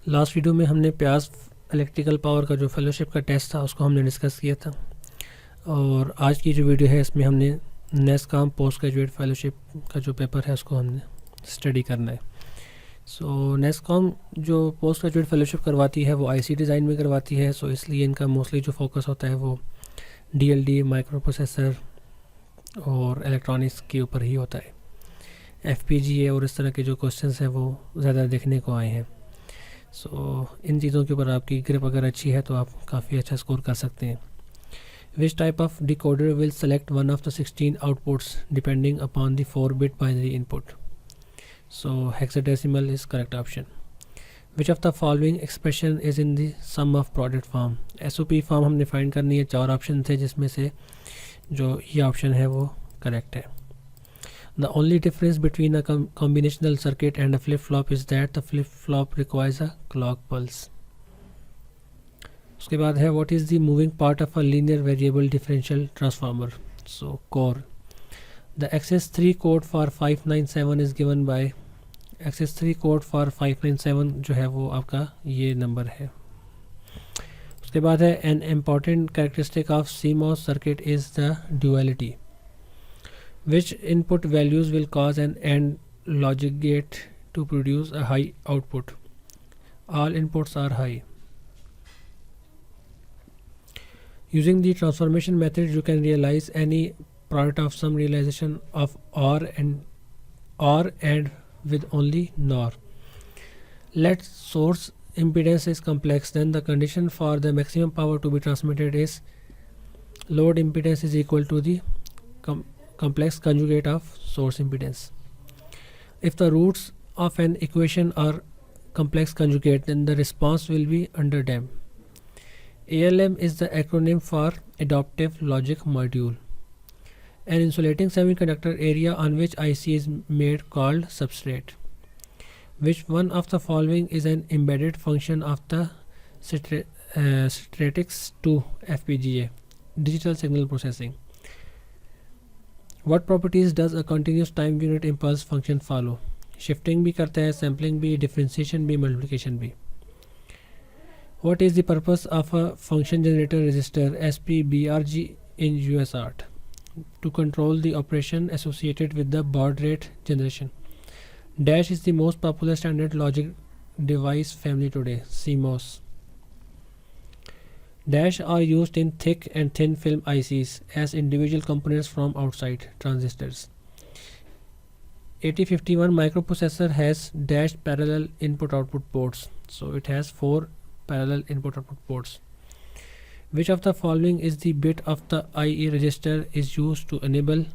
Last video में हमने प्यास इलेक्ट्रिकल पावर का जो फेलोशिप का टेस्ट था उसको हमने डिस्कस किया था, और आज की जो वीडियो है इसमें हमने नेस्कॉम पोस्ट ग्रेजुएट फेलोशिप का जो पेपर है उसको हमने स्टडी करना है। सो नेस्कॉम जो पोस्ट ग्रेजुएट फेलोशिप करवाती है वो आईसी डिज़ाइन में करवाती है, सो इसलिए इनका मोस्टली जो फोकस होता है वो डीएलडी, माइक्रो प्रोसेसर और इलेक्ट्रॉनिक्स के ऊपर ही होता है। एफपीजीए और इस तरह के जो क्वेश्चंस हैं वो ज़्यादा देखने को आए हैं। सो इन चीज़ों के ऊपर आपकी ग्रिप अगर अच्छी है तो आप काफ़ी अच्छा स्कोर कर सकते हैं। Which type of decoder will select one of the 16 outputs depending upon the 4-bit binary input. So hexadecimal is correct option. Which of the following expression is in the sum of product form. SOP form हमने find करनी है, 4 option थे जिसमें से जो ये option है वो करेक्ट है। The only difference between a combinational circuit and a flip-flop is that the flip-flop requires a clock pulse. उसके बाद है what is the moving part of a linear variable differential transformer? So core. The access 3 code for 597 is given by access 3 code for 597 जो है वो आपका ये number है। उसके बाद है an important characteristic of CMOS circuit is the duality. Which input values will cause an AND logic gate to produce a high output? All inputs are high. Using the transformation method, you can realize any product of some realization of OR and with only NOR. Let source impedance is complex, then the condition for the maximum power to be transmitted is load impedance is equal to the complex conjugate of source impedance. If the roots of an equation are complex conjugate, then the response will be underdamped. ALM is the acronym for adaptive logic module. An insulating semiconductor area on which IC is made called substrate. Which one of the following is an embedded function of the statistics to FPGA, digital signal processing? What properties does a continuous time unit impulse function follow? Shifting भी करता है, sampling भी, differentiation भी, multiplication भी. What is the purpose of a function generator resistor SPBRG in US art? To control the operation associated with the baud rate generation. Dash is the most popular standard logic device family today, CMOS. Dash are used in thick and thin film ICs as individual components from outside transistors. 8051 microprocessor has dash parallel input-output ports, so it has 4 parallel input-output ports. Which of the following is the bit of the IE register is used to enable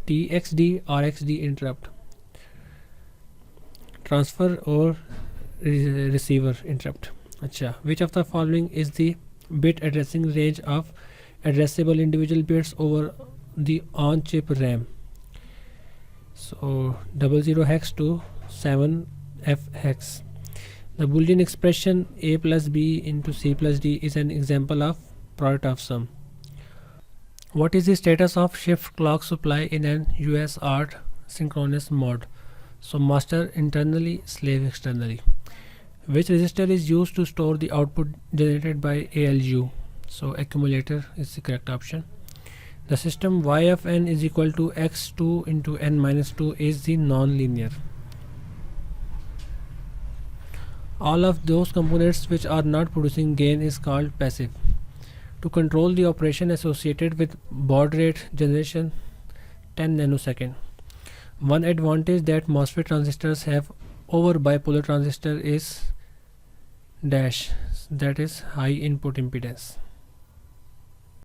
TXD RXD interrupt, transfer or receiver interrupt? अच्छा, which of the following is the bit addressing range of addressable individual bits over the on-chip RAM? So 00 hex to 7F hex. The Boolean expression a plus b into c plus d is an example of product of sum. What is the status of shift clock supply in an US art synchronous mode? So master internally, slave externally. Which resistor is used to store the output generated by ALU? So accumulator is the correct option. The system y of n is equal to x2 into n minus 2 is the non-linear. All of those components which are not producing gain is called passive. To control the operation associated with baud rate generation, 10 nanosecond. One advantage that MOSFET transistors have over bipolar transistor is dash, that is high input impedance.